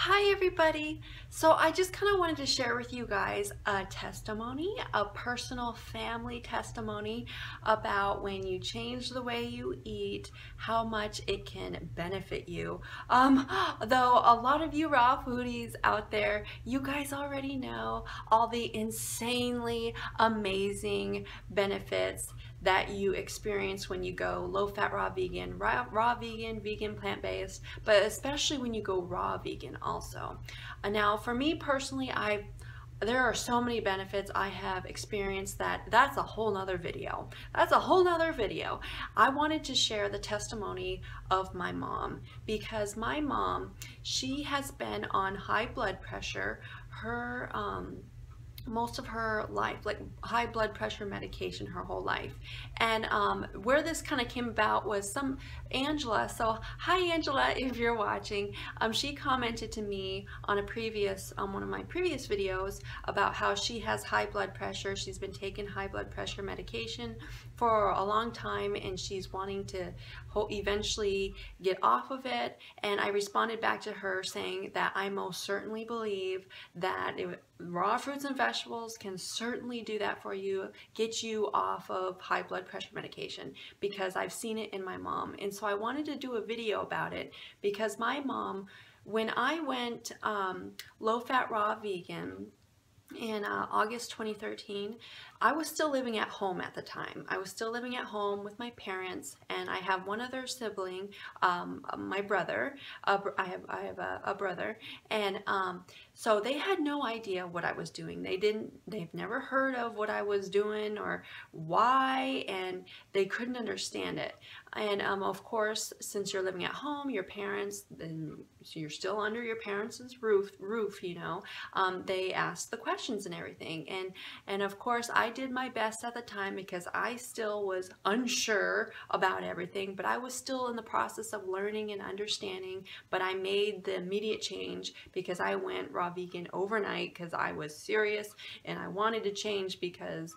Hi everybody! So I just kind of wanted to share with you guys a testimony, a personal family testimony about when you change the way you eat, how much it can benefit you. Though a lot of you raw foodies out there, you guys already know all the insanely amazing benefits that you experience when you go low-fat raw vegan, raw vegan, vegan plant-based, but especially when you go raw vegan also. Now for me personally, there are so many benefits I have experienced that's a whole nother video. That's a whole nother video. I wanted to share the testimony of my mom because my mom, she has been on high blood pressure. Her most of her life, like high blood pressure medication her whole life. And where this kind of came about was Angela, so hi Angela if you're watching, she commented to me on a previous, one of my previous videos about how she has high blood pressure. She's been taking high blood pressure medication for a long time and she's wanting to eventually get off of it. And I responded back to her saying that I most certainly believe that raw fruits and vegetables can certainly do that for you, get you off of high blood pressure medication, because I've seen it in my mom. And so I wanted to do a video about it because my mom, when I went low-fat raw vegan in August 2013, I was still living at home at the time. I was still living at home with my parents, and I have one other sibling, my brother. I have a brother, and so they had no idea what I was doing. They've never heard of what I was doing or why, and they couldn't understand it. And of course, since you're living at home, your parents, then so you're still under your parents' roof, you know, they ask the questions and everything. And of course, I did my best at the time because I still was unsure about everything, but I was still in the process of learning and understanding. But I made the immediate change because I went raw vegan overnight because I was serious and I wanted to change because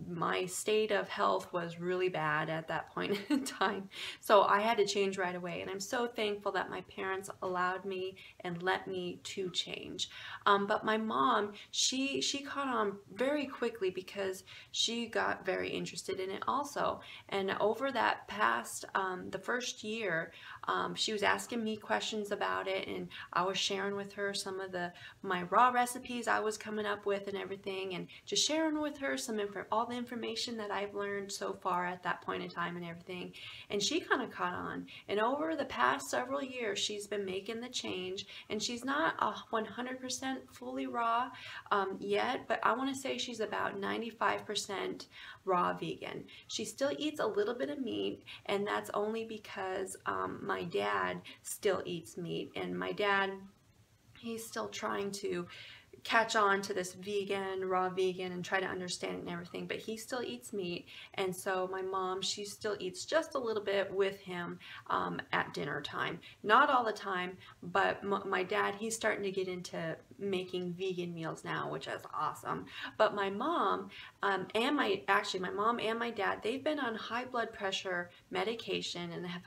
my state of health was really bad at that point in time. So I had to change right away, and I'm so thankful that my parents allowed me and let me to change. But my mom, she caught on very quickly because she got very interested in it also. And over that past, the first year, she was asking me questions about it, and I was sharing with her some of my raw recipes I was coming up with and everything, and just sharing with her all the information that I've learned so far at that point in time and everything. And she kind of caught on, and over the past several years she's been making the change, and she's not 100% fully raw yet, but I want to say she's about 95% raw vegan. She still eats a little bit of meat, and that's only because my dad still eats meat, and my dad, he's still trying to catch on to this raw vegan and try to understand it and everything, but he still eats meat. And so my mom, she still eats just a little bit with him at dinner time. Not all the time, but my dad, he's starting to get into making vegan meals now, which is awesome. But my mom my mom and my dad, they've been on high blood pressure medication and have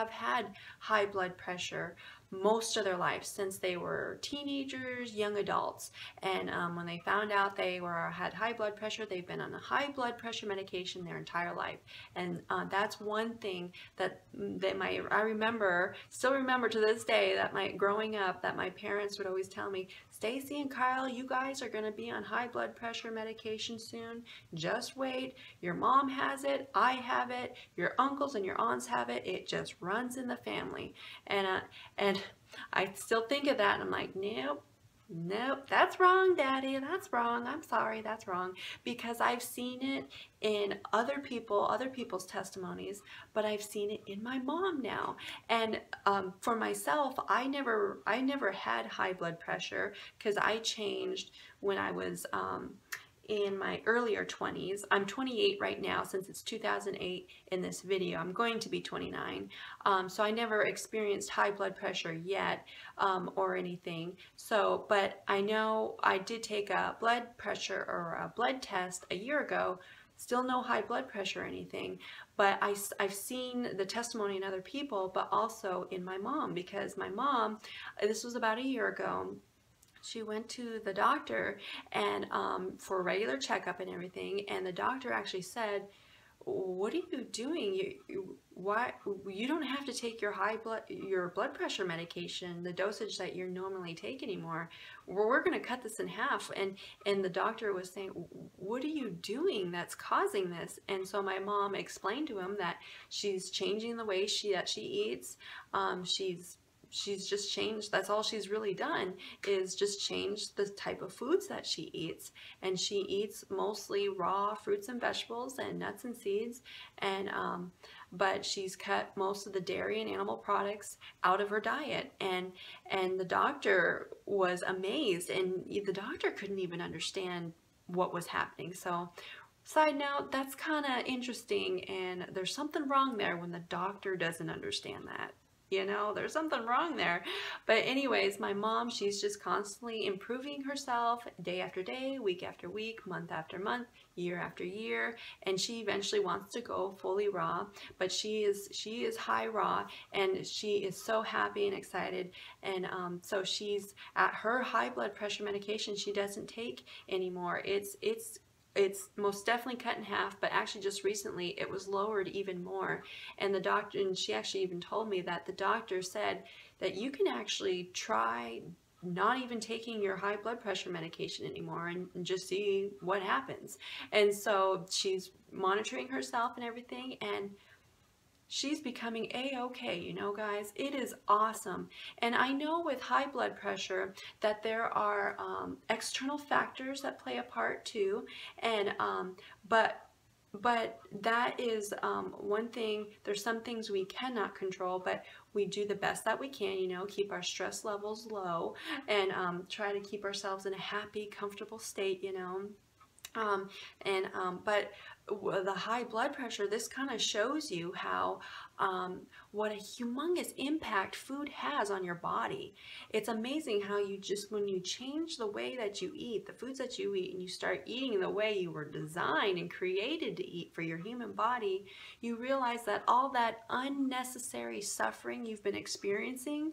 had high blood pressure most of their life since they were teenagers, young adults. And when they found out they had high blood pressure, they've been on a high blood pressure medication their entire life. And that's one thing that I still remember to this day, that growing up, that my parents would always tell me, Stacy and Kyle, you guys are going to be on high blood pressure medication soon. Just wait. Your mom has it. I have it. Your uncles and your aunts have it. It just runs in the family. And I still think of that, and I'm like, nope, that's wrong, Daddy. That's wrong. I'm sorry, that's wrong. Because I've seen it in other people's testimonies, but I've seen it in my mom now. And for myself, I never had high blood pressure because I changed when I was in my earlier 20s. I'm 28 right now, since it's 2008 in this video. I'm going to be 29. So I never experienced high blood pressure yet or anything. So, but I know I did take a blood pressure or a blood test a year ago still no high blood pressure or anything. But I've seen the testimony in other people, but also in my mom, because my mom, this was about a year ago, she went to the doctor and for a regular checkup and everything, and the doctor actually said, what are you doing? Why you don't have to take your blood pressure medication, the dosage that you normally take anymore. We're going to cut this in half. And the doctor was saying, what are you doing that's causing this? And so my mom explained to him that she's changing the way she eats. She's just changed. That's all she's really done, is just change the type of foods that she eats. And she eats mostly raw fruits and vegetables and nuts and seeds. And but she's cut most of the dairy and animal products out of her diet. And the doctor was amazed, and the doctor couldn't even understand what was happening. So side note, that's kind of interesting, and there's something wrong there when the doctor doesn't understand that. You know, there's something wrong there. But anyways, my mom, she's just constantly improving herself day after day, week after week, month after month, year after year, and she eventually wants to go fully raw. But she is high raw, and she is so happy and excited. And so she's at her high blood pressure medication she doesn't take anymore. It's most definitely cut in half, but actually just recently it was lowered even more. And the doctor, and she actually even told me that the doctor said that you can actually try not even taking your high blood pressure medication anymore and just see what happens. And so she's monitoring herself and everything, and she's becoming a-okay, you know, guys. It is awesome. And I know with high blood pressure that there are external factors that play a part too, and but that is one thing. There's some things we cannot control, but we do the best that we can, you know, keep our stress levels low, and try to keep ourselves in a happy, comfortable state, you know. But the high blood pressure, this kind of shows you how what a humongous impact food has on your body. It's amazing how you just, when you change the way that you eat, the foods that you eat, and you start eating the way you were designed and created to eat for your human body, you realize that all that unnecessary suffering you've been experiencing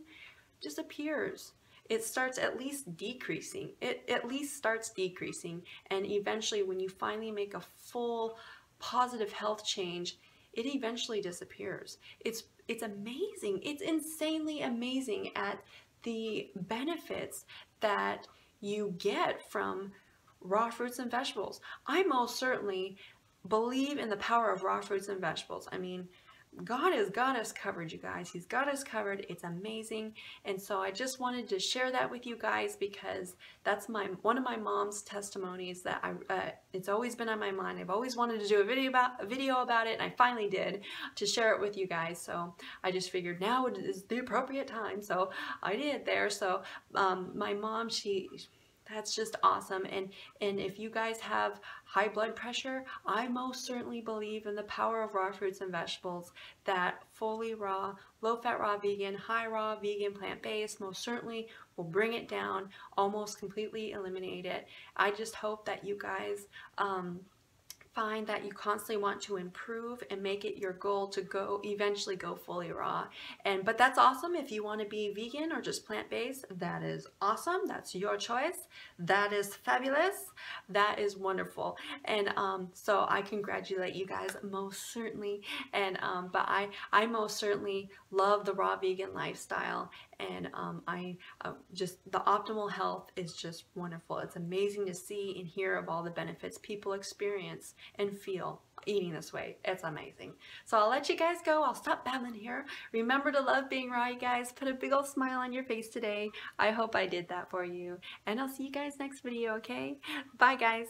disappears. It starts at least decreasing. It at least starts decreasing, and eventually when you finally make a full positive health change, it eventually disappears. It's amazing. It's insanely amazing at the benefits that you get from raw fruits and vegetables. I most certainly believe in the power of raw fruits and vegetables. I mean, God has got us covered, you guys. He's got us covered. It's amazing. And so I just wanted to share that with you guys, because that's one of my mom's testimonies that it's always been on my mind. I've always wanted to do a video about it, and I finally did, to share it with you guys. So I just figured now is the appropriate time. So I did there. So my mom, that's just awesome. And if you guys have high blood pressure, I most certainly believe in the power of raw fruits and vegetables. That fully raw, low-fat raw vegan, high raw vegan, plant-based most certainly will bring it down, almost completely eliminate it. I just hope that you guys find that you constantly want to improve and make it your goal to eventually go fully raw. But that's awesome. If you want to be vegan or just plant-based, that is awesome. That's your choice. That is fabulous. That is wonderful. And so I congratulate you guys most certainly. And but I most certainly love the raw vegan lifestyle. And just the optimal health is just wonderful. It's amazing to see and hear of all the benefits people experience and feel eating this way. It's amazing. So I'll let you guys go. I'll stop babbling here. Remember to love being raw, you guys. Put a big old smile on your face today. I hope I did that for you. And I'll see you guys next video, okay? Bye, guys.